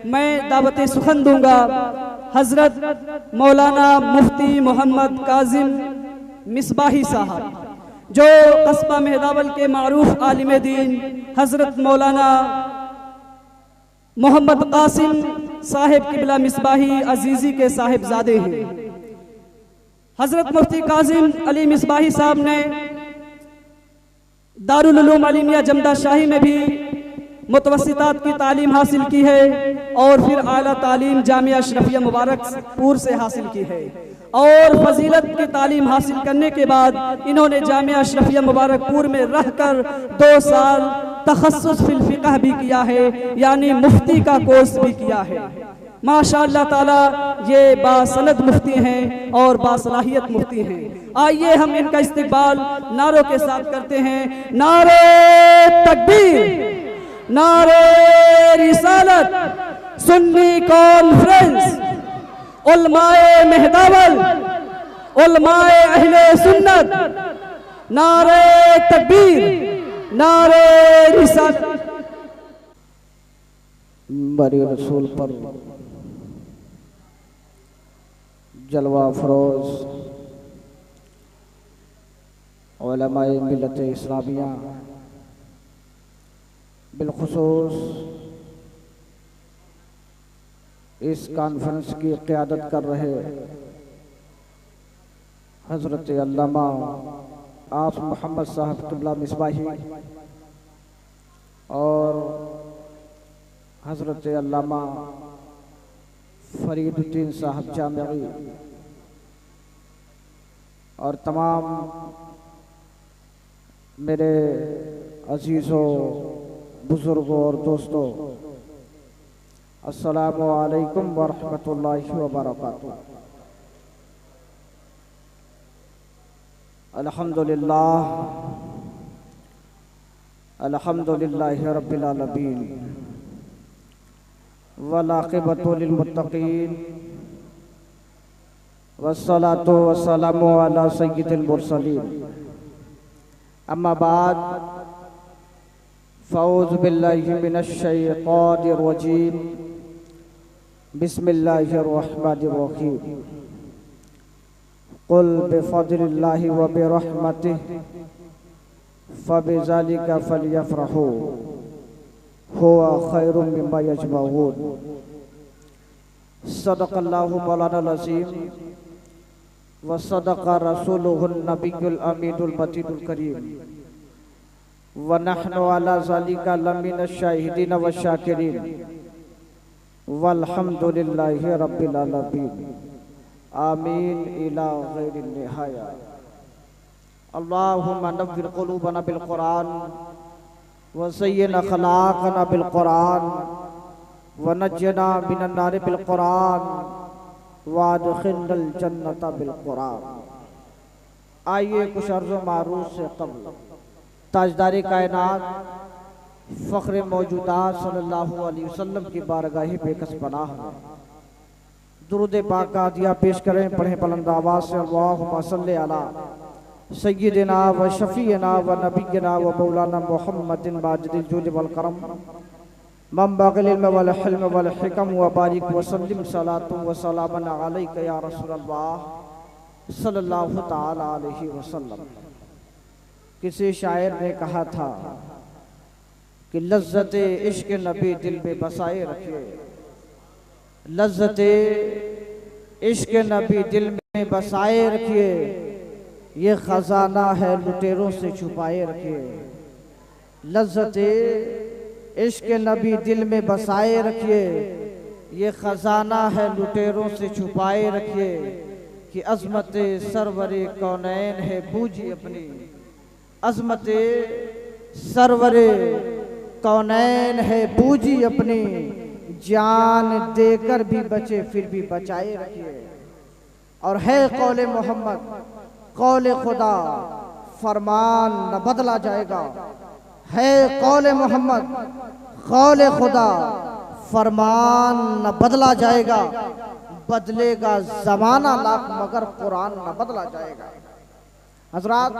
मैं दावत सुखन दूंगा हजरत मौलाना मुफ्ती मोहम्मद काजिम मिसबाही साहब, जो कस्बा मेहदावल के मारूफ आलिम दीन हजरत मौलाना मोहम्मद कासिम साहिब किबला मिसबाही अजीजी के साहिबजादे हैं। हजरत मुफ्ती काजिम अली मिसबाही साहब ने दारुल उलूम अलीमिया जमदा शाही में भी मुतवस्सितात की तालीम हासिल की है और फिर आला तालीम जामिया अशरफिया मुबारकपुर से हासिल की है और फजीलत की तालीम हासिल करने के बाद इन्होंने जामिया अशरफिया मुबारकपुर में रहकर 2 साल तखस्सुस फिल फिक़ह भी किया है, यानी मुफ्ती का कोर्स भी किया है। माशाअल्लाह ताला ये बासनद मुफ्ती हैं और बासलाहियत मुफ्ती हैं। आइए हम इनका इस्तकबाल नारों के साथ करते हैं। नारे तकबीर, नारे रिसालत, सुन्नी कॉन्फ्रेंस, उलमाए मेहदावल, उलमाए अहले सुन्नत, नारे तकबीर, नारे रिसालत। बरी रसूल पर जलवा फरोज उलमाए मिल्लत इस्लामिया, बिलखुसूस इस कॉन्फ्रेंस की क़यादत कर रहे हज़रत अल्लामा आफ मोहम्मद साहब किबला मिसबाही और हज़रत अल्लामा फरीदुद्दीन साहब जामिई और तमाम मेरे अजीज़ों, बुज़ुर्गों और दोस्तों, अस्सलामु अलैकुम व रहमतुल्लाहि व बरकातुहू। अल्हम्दुलिल्लाह, अल्हम्दुलिल्लाहि रब्बिल आलमीन वल आक़िबतु लिल मुत्तक़ीन वस्सलातु वस्सलामु अला सय्यिदिल मुरसलीन। अम्मा बाद, फ़ऊज़ु बिल्लाहि मिनश शैतानिर रजीम, बिस्मिल्लाहिर रहमानिर रहीम। क़ुल बिफ़ज़लिल्लाहि व बिरहमतिहि फ़बिज़ालिका फ़लयफ़रहू हुवा खैरुम मिम्मा यजमऊन। सदक़ल्लाहु मौलाना अज़ीम व सदक़ रसूलुहुन नबियुल अमीनुल मतीनुल करीम व नहनु अला ज़ालिका लमिनश शाहिदीन व शाकिरीन वल्हम्दुलिल्लाहि रब्बिल आलमीन। आमीन इला गैरि निहाया। अल्लाहुम्मा नव्विर क़ुलूबना बिल क़ुरान व ज़य्यिन अख़लाक़ना बिल क़ुरान व नज्जिना मिनन नारि बिल क़ुरान व अदख़िलनल जन्नता बिल क़ुरान। आइए कुछ अर्ज़ मारूफ़ से क़ब्ल ताजदारी कायनात फ़ख्र मौजूदात सल्लल्लाहु अलैहि वसल्लम की बारगाह बेकस पनाह में दुरूद पाक का दिया पेश करें। पढ़ें बुलंद आवाज़ से अल्लाहुम्मा सल्लि अला सय्यिदिना व शफ़ीना व नबिय्यिना व मौलाना मुहम्मदिन माजिदिल जूद वल करम मंबअल इल्म वल हिल्म वल हिकम व बारिक व सल्लिम सलातु व सलामन अलैका या रसूलल्लाह सल्लल्लाहु तआला अलैहि वसल्लम। किसी शायर ने कहा था कि लज़्ज़ते इश्क़ नबी दिल में बसाए रखिए, लज़्ज़ते इश्क़ नबी दिल में बसाए रखिए, ये खजाना है लुटेरों से छुपाए रखिए। लज़्ज़ते इश्क़ नबी दिल में बसाए रखिए, ये खजाना है लुटेरों से छुपाए रखिए कि अज़मत सरवरे कौनैन है बूझी अपनी, अज़मत सरवरे कौनैन है बूझी अपनी, जान देकर भी बचे फिर भी बचाए रखिए। और है कौले मोहम्मद कौले खुदा, फरमान न बदला जाएगा। है कौले मोहम्मद कौले खुदा, फरमान न बदला जाएगा। बदलेगा ज़माना लाख मगर कुरान न बदला जाएगा। हज़रात,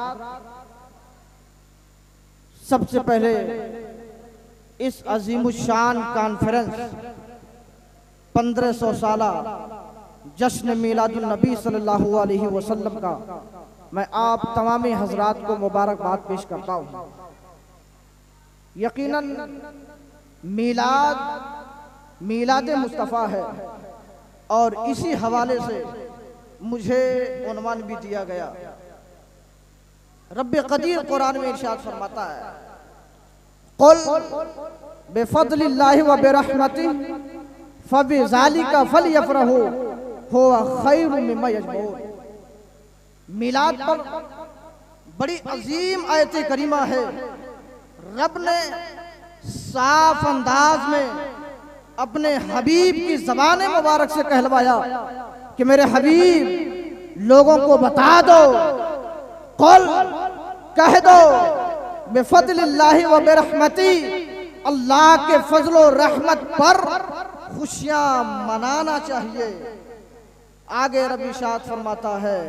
सबसे पहले इस अजीमुशान कॉन्फ्रेंस 1500 साला जश्न मीलादुन नबी सल्लल्लाहु अलैहि वसल्लम का मैं आप तमामी हजरात को मुबारकबाद पेश करता हूँ। यकीनन मीलाद मुस्तफ़ा है और इसी हवाले से मुझे उन्वान भी दिया गया। रब्बे कदीर कुरान में इरशाद फरमाता है, कुल बेफज़लिल्लाहि व बिरहमतिही फबिज़ालिका फलयफ़रहू हुवा खैरुम मिम्मा यजमऊन। मिलाद पर बड़ी अजीम आयत करीमा है। रब ने साफ अंदाज में अपने हबीब की ज़बान मुबारक से कहलवाया कि मेरे हबीब लोगों को बता दो, कुल कह दो बिफज़लिल्लाहि व बिरहमतिही, अल्लाह के फजल और रहमत पर खुशियां मनाना चाहिए। आगे रब इरशाद फरमाता है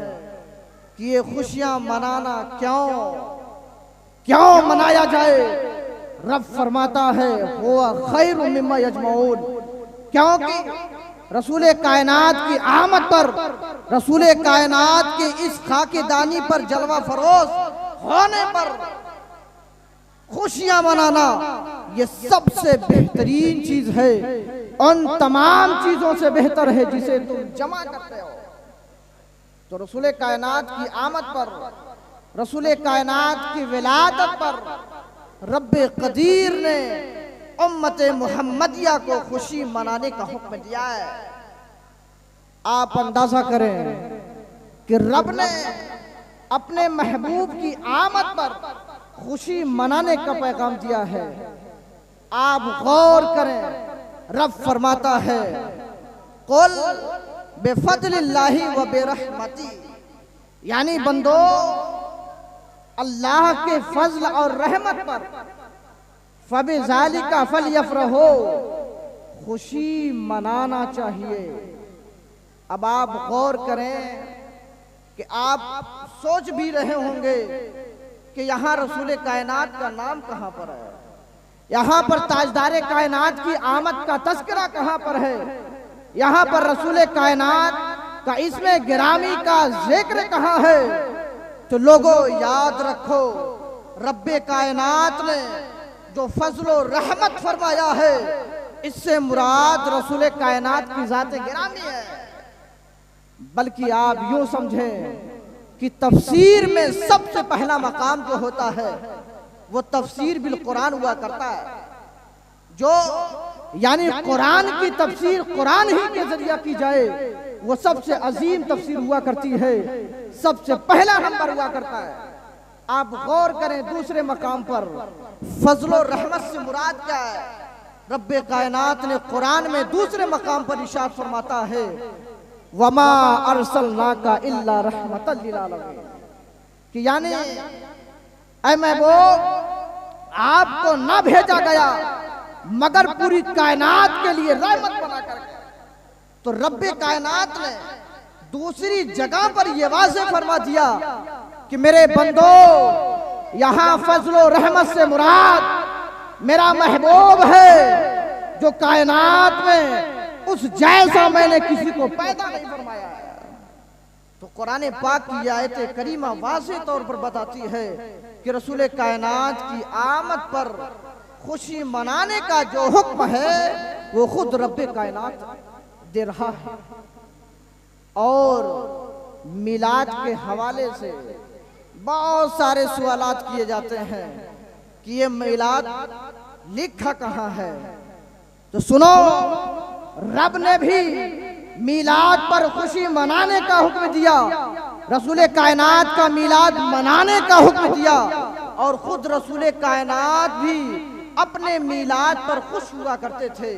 कि ये खुशियां मनाना क्यों मनाया जाए। रब फरमाता है हुवा खैरुम मिम्मा यजमऊन, क्योंकि रसूल कायनात की आमद पर, रसूल कायनात के इस खाकिदानी पर जलवा फरोज होने पर खुशियां मनाना ये सबसे बेहतरीन चीज है, उन तमाम चीजों से बेहतर है जिसे तुम जमा करते हो। तो रसूल कायनात की आमद पर, रसूल कायनात की विलादत पर रब्बे कदीर ने उम्मत मुहम्मदिया को खुशी मनाने का हुक्म दिया है। आप अंदाजा करें कि रब ने अपने महबूब की आमद पर खुशी मनाने का पैगाम दिया है। आप गौर करें, रब फरमाता है कुल बेफज़लिल्लाहि व बिरहमतिही, यानी बंदो अल्लाह के फजल और रहमत पर फबिज़ालिका फलयफ़रहू, खुशी मनाना चाहिए। अब आप गौर करें कि आप सोच भी रहे होंगे कि यहाँ रसूल कायनात का नाम कहाँ पर है, यहाँ पर ताजदार कायनात की आमद का तस्करा कहाँ पर है, यहाँ पर रसूल कायनात का इसमें गिरामी का जिक्र कहाँ है। तो लोगों याद रखो, रब्बे कायनात ने जो फजल और रहमत फरमाया है, इससे मुराद रसूल कायनात की ज़ात गिरामी है। बल्कि आप यूं समझें कि तफसीर में सबसे पहला मकाम जो होता है वो तफसीर बिल कुरान हुआ करता है, जो यानी कुरान की तफसीर कुरान ही के जरिए की जाए वो सबसे अजीम तफसीर हुआ करती है, सबसे पहला नंबर हुआ करता है। आप गौर करें दूसरे मकाम पर फजल और रहमत से मुराद क्या है। रब्बे कायनात ने कुरान में दूसरे मकाम पर इरशाद फरमाता है वमा अरसलनाका इल्ला रहमतल लिल आलमीन, कि यानी ऐ महबूब आपको ना भेजा गया मगर पूरी कायनात के लिए रहमत बना करके। तो रब्बे कायनात ने दूसरी जगह पर यह वाज़ेह फरमा दिया कि मेरे बंदो यहाँ फजल और रहमत से मुराद मेरा महबूब है, जो कायनात में उस जैसा मैंने किसी को पैदा नहीं फरमाया है। तो कुरान पाक की आयत करीमा वाज़ेह तौर पर बताती है कि रसूल कायनात की आमद पर खुशी मनाने का जो हुक्म है वो खुद रब्बे कायनात दे रहा है। और मिलाद के हवाले से बहुत सारे सवालात किए जाते हैं कि ये मिलाद लिखा कहाँ है। तो सुनो, रब ने भी मिलाद पर खुशी मनाने का हुक्म दिया, रसूल कायनात का मिलाद मनाने का हुक्म दिया, और खुद रसूल कायनात भी अपने मिलाद पर खुश हुआ करते थे।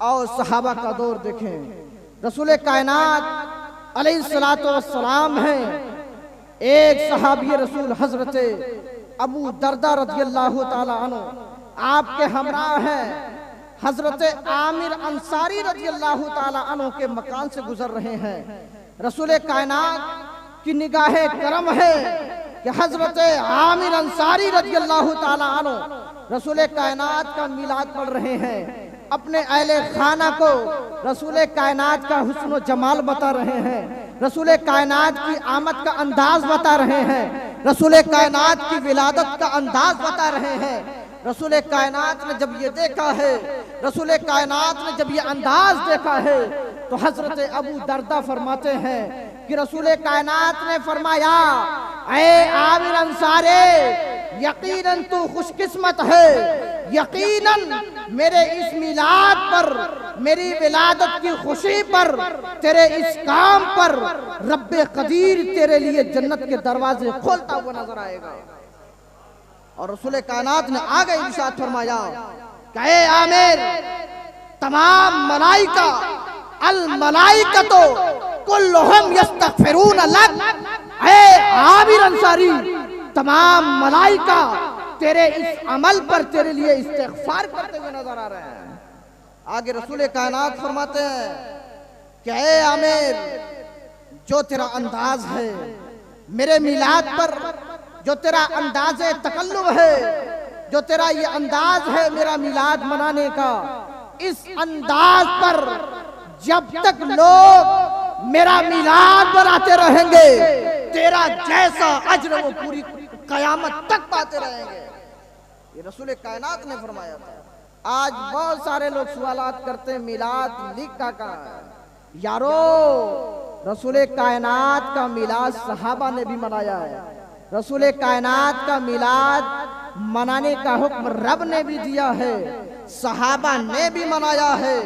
और सहाबा का दौर देखें, रसूल कायनात अलैहिस्सलातु वस्सलाम हैं, एक सहाबी रसूल हजरत अबू दरदा रज़ियल्लाहु ताला अन्हु आपके हमरा हैं, हजरत आमिर अंसारी रज़ियल्लाहु ताला अन्हु के मकान से गुजर रहे हैं। रसूल कायनात की निगाहे करम है कि हजरत आमिर अंसारी रज़ियल्लाहु ताला अन्हु रसूल कायनात का मिलाद पढ़ रहे हैं, अपने अहले खाना को रसूल कायनात का हुस्न जमाल बता रहे हैं, रसूल कायनात की आमद का अंदाज बता रहे हैं, रसूल कायनात की विलादत का अंदाज बता रहे हैं। रसूल कायनात ने जब ये देखा है, रसूल कायनात ने जब ये अंदाज देखा है, तो हजरत अबू दर्दा फरमाते हैं कि रसूल कायनात ने फरमाया, ऐ आमिर अंसारे, यकीनन तू खुशकिस्मत है, यकीनन मेरे इस मिलाद पर, मेरी विलादत की खुशी पर, तेरे इस काम पर रब्बे कदीर तेरे लिए जन्नत के दरवाजे खोलता हुआ नजर आएगा। और रसूल कायनात ने आगे इरशाद फरमाया कि ऐ आमिर, तमाम मलाइका, अल मलाइकतो कुल्लुहुम यस्तगफिरून लक, ऐ आमिर अंसारी, तमाम मलाइका तेरे इस अमल पर तेरे लिए इस्तिग़फ़ार करते हुए नजर आ रहे हैं। आगे रसूल कायनात फरमाते हैं कि ऐ आमिर, जो तेरा अंदाज है मेरे मिलाद पर, जो तेरा अंदाज तकल्लुब है, जो तेरा ये अंदाज है मेरा मिलाद मनाने का, इस अंदाज पर जब तक लोग मेरा मिलाद मनाते रहेंगे, तेरा जैसा अज्र वो पूरी कयामत तक पाते रहेंगे। ये रसूल कायनात ने फरमाया था। आज बहुत सारे लोग सवालात करते हैं मिलाद लिख का कहाँ है। यारो, रसूल कायनात का मिलाद सहाबा ने भी मनाया है, रसूल कायनात का मिलाद मनाने का हुक्म रब ने भी दिया है, सहाबा ने भी मनाया है।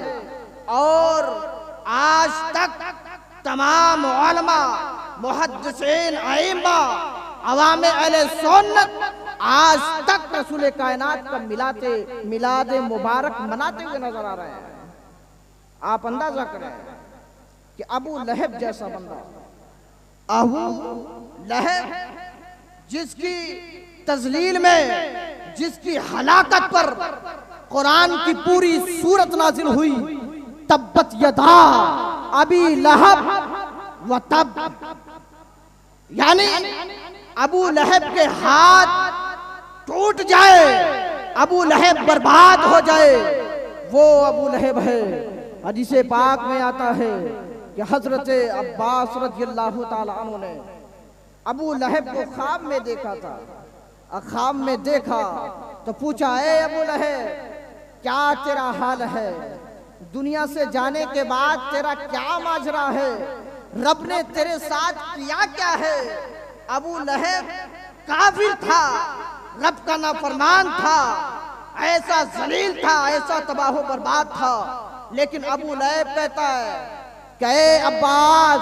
और आज तक तमाम उलमा, मुहद्दिसीन, आइम्मा, अवामे अहले सुन्नत आज तक रसूल कायनात का मिलाद मुबारक मनाते हुए नजर आ रहे हैं। आप अंदाजा करें कि अबू लहब जैसा बंदा, अबू लहब जिसकी तजलील में, जिसकी हलाकत पर कुरान की पूरी सूरत नाजिल हुई, तब्बत यदा अबी लहब व तब, यानी अबू लहब के हाथ टूट जाए, अबू लहब बर्बाद हो जाए, वो अबू लहब है। हदीस पाक में आता है कि हजरत अब्बास रज़ियल्लाहु ताला अन्हु ने अबू लहब को ख्वाब में देखा था। ख्वाब में देखा तो पूछा, ए अबू लहब, क्या तेरा हाल है? दुनिया से जाने के बाद तेरा क्या माजरा है? रब ने तेरे साथ किया क्या है? अबू लहब काफिर था, रब का नाफरमान था, ऐसा जलील था, ऐसा तबाह बर्बाद था। लेकिन अबू लहब कहता है कि ए अब्बास,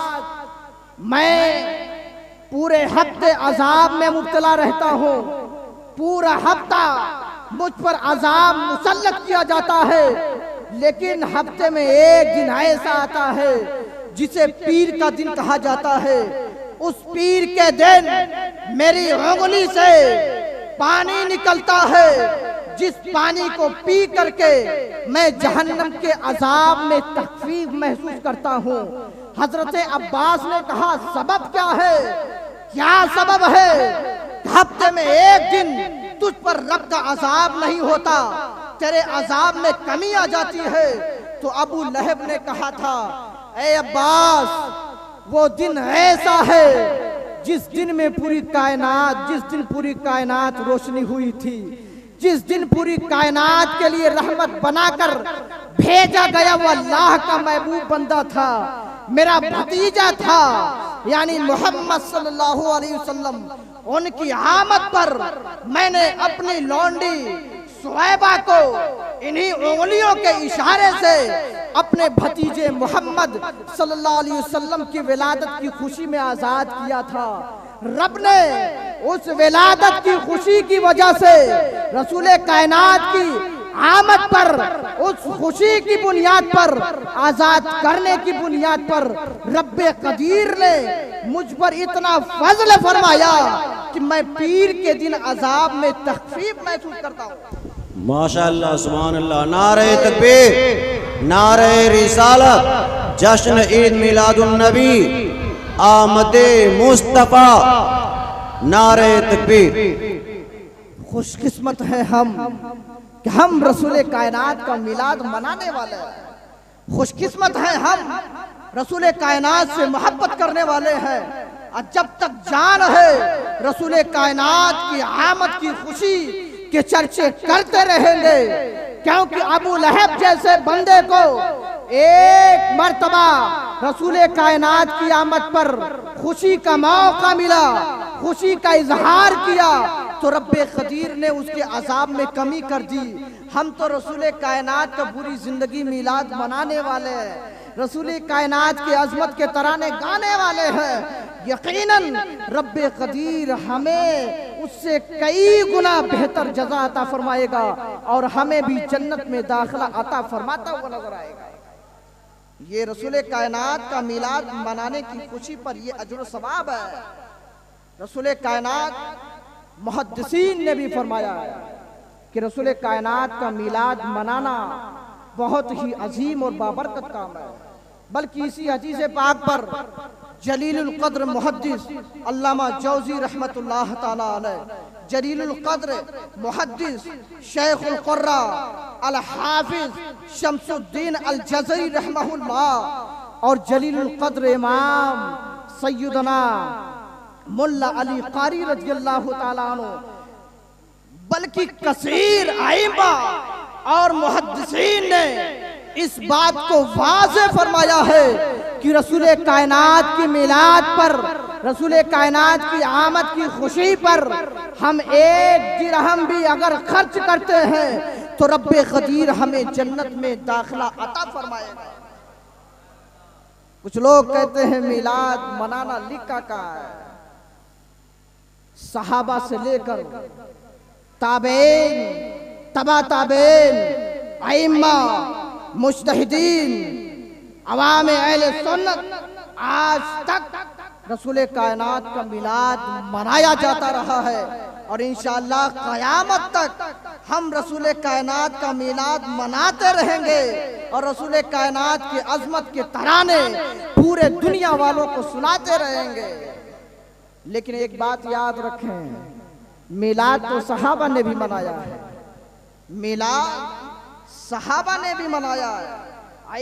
मैं पूरे हफ्ते अजाब में मुब्तला रहता हूँ, पूरा हफ्ता मुझ पर अजाब मुसल्लत किया जाता है, लेकिन हफ्ते में एक दिन ऐसा आता है जिसे पीर का दिन कहा जाता है। उस पीर के दिन मेरी उंगली से पानी निकलता है, जिस पानी को पी करके मैं जहन्नम के अजाब में तखफीफ महसूस करता हूँ। हजरत अब्बास ने कहा, सबब क्या है? क्या सबब है? हफ्ते में एक दिन तुझ पर रब का अजाब नहीं होता, तेरे अजाब में कमी आ जाती है। तो अबू लहब ने कहा था, ए अब्बास, वो दिन ऐसा है जिस दिन में पूरी कायनात, जिस दिन पूरी कायनात रोशनी हुई थी, जिस दिन पूरी कायनात के लिए रहमत बनाकर भेजा गया वो अल्लाह का महबूब बंदा था, मेरा भतीजा था, यानी मोहम्मद सल्लल्लाहु अलैहि वसल्लम। उनकी आमद पर मैंने अपनी लौंडी सुहैबा को इन्हीं उंगलियों के इशारे से अपने भतीजे मोहम्मद सल्लल्लाहु अलैहि वसल्लम की विलादत की खुशी में आजाद किया था। रब ने उस विलादत की खुशी की वजह से रसूल कायनात की आमद पर, उस खुशी की बुनियाद पर, आजाद करने की बुनियाद पर रब्बे कदीर ने मुझ पर इतना फजल फरमाया कि मैं पीर के दिन अजाब में तखफीफ महसूस करता हूँ। माशाअल्लाह, सुभान अल्लाह। नारे तकबीर, नारे रिसालत, जश्न ईद मिलादुन नबी, आमदे मुस्तफा, नारे तकबीर। खुशकिस्मत है हम कि हम रसूल कायनात का मिलाद मनाने वाले हैं। खुशकिस्मत हैं हम, रसूल कायनात से मोहब्बत करने वाले हैं और जब तक जान है रसूल कायनात की आमद की खुशी के चर्चे करते रहेंगे। क्योंकि अबू लहब जैसे बंदे को एक मर्तबा रसूल कायनात की आमद पर खुशी का मौका मिला, खुशी का इजहार किया, तो रब्बे कदीर ने उसके अजाब में कमी कर दी। हम तो रसूल कायनात का पूरी जिंदगी मिलाद मनाने वाले हैं, रसूल कायनात की अजमत के तराने गाने वाले हैं। यकीनन रब्बे कदीर हमें उससे कई गुना बेहतर जज़ा अता फरमाएगा और हमें भी जन्नत में दाखिला अता फरमाता हुआ नजर आएगा। ये रसूल कायनात का मिलाद मनाने की खुशी पर ये अजर सवाब है। रसूल कायनात मुहद्दिसीन ने भी फरमाया है कि रसूल कायनात का मिलाद मनाना बहुत ही अजीम और बाबरकत काम है। बल्कि इसी हदीस पाक पर जलीलुल कद्र मुहद्दिस अल्लामा जौज़ी रहमतुल्लाह ताला अलैह, जलीलुल कद्र मुहद्दिस शेखुल कुर्रा अल हाफिज शम्सुद्दीन अल जज़री रहमहुल्लाह और जलीलुल कद्र इमाम सैयदना मुल्ला अली कारी रज़ियल्लाहु ताला अन्हु, बल्कि कसीर आइमा और मुहद्दिसीन ने इस बात को वाज़े फरमाया है कि रसूल कायनात की मिलाद पर, रसूल कायनात की आमद की खुशी पर हम एक दिरहम भी अगर खर्च करते हैं तो रब्बे कदीर हमें जन्नत में दाखिला अता फरमाएगा। कुछ लोग कहते हैं मिलाद मनाना लिखा का है। सहाबा से लेकर ताबेन, तबा ताबेन, आइम्मा, मुज्तहिदीन, अवामे अहले सुन्नत आज तक रसूल कायनात का मिलाद मनाया जाता रहा है और इंशाअल्लाह क़यामत तक हम रसूल कायनात का मिलाद मनाते रहेंगे और रसूल कायनात की अजमत के तराने पूरे दुनिया वालों को सुनाते रहेंगे। लेकिन एक बात याद रखें, मिलाद तो सहाबा ने भी मनाया है, मिलाद सहाबा ने भी मनाया है,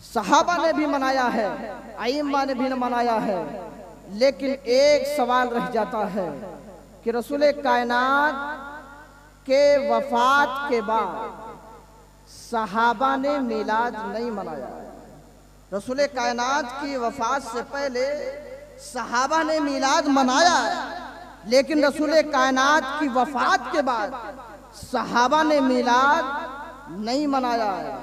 सहाबा ने भी मनाया है, आइम्मा ने भी मनाया है। लेकिन एक सवाल रह जाता है कि रसूल कायनात के वफात के बाद सहाबा ने मिलाद नहीं मनाया। रसूल कायनात की वफात से पहले सहाबा ने मिलाद मनाया है, लेकिन रसूल कायनात की वफात के बाद सहाबा ने मिलाद नहीं मनाया है।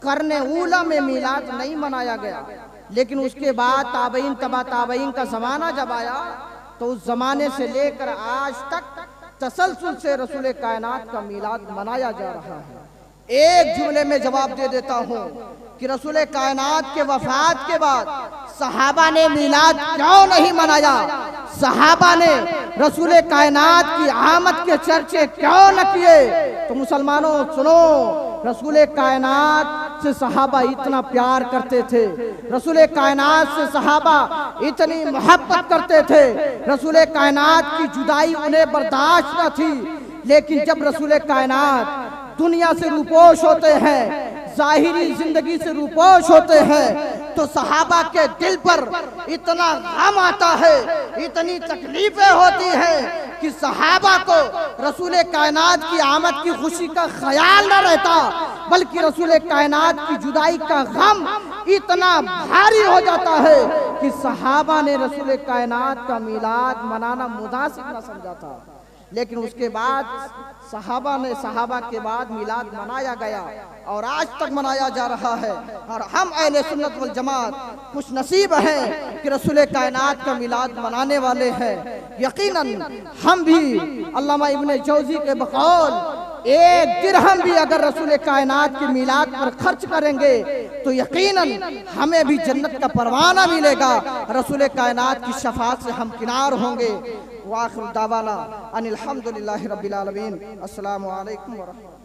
करने ऊला में मिलाद नहीं मनाया गया, लेकिन उसके बाद ताबईन, तबा ताबईन का जमाना जब आया तो उस जमाने से लेकर आज तक तसलसल से रसूल कायनात का मिलाद मनाया जा रहा है। एक जुमले में जवाब दे देता हूँ कि रसूल कायनात के वफात के बाद सहाबा ने मिलाद क्यों नहीं मनाया, सहाबा ने रसूल कायनात की आमद के चर्चे क्यों न किए। तो मुसलमानों सुनो, रसूल कायनात से सहाबा इतना प्यार करते थे, रसूल कायनात से सहाबा इतनी मोहब्बत करते थे, रसूल कायनात की जुदाई उन्हें बर्दाश्त न थी। लेकिन जब रसूल कायनात दुनिया से रूपोश होते हैं, जाहिरी जिंदगी से रूपोश होते हैं, तो सहाबा के दिल पर इतना गम आता है, इतनी तकलीफें होती हैं कि सहाबा को रसूल कायनात की आमद की खुशी का ख्याल न रहता, बल्कि रसूल कायनात की जुदाई का गम इतना भारी हो जाता है कि सहाबा ने रसूल कायनात का मिलाद मनाना मुनासिब न समझा था। लेकिन उसके बाद सहाबा के बाद मिलाद मनाया गया और आज तक मनाया जा रहा है। और हम अहले सुन्नत वल जमात खुश नसीब हैं कि रसूल कायनात का मिलाद मनाने वाले हैं। यकीनन हम भी अल्लामा इब्ने जौज़ी के बकौल एक दिरहम भी अगर रसूल कायनात के मिलाद पर खर्च करेंगे तो यकीनन हमें भी जन्नत का परवाना मिलेगा, रसूल कायनात की शफाअत से हम किनार होंगे। वाखिर दावाना अनिल हम्दुलिल्लाहि रब्बिल आलमीन। अस्सलामु अलैकुम व रहमतुल्लाह।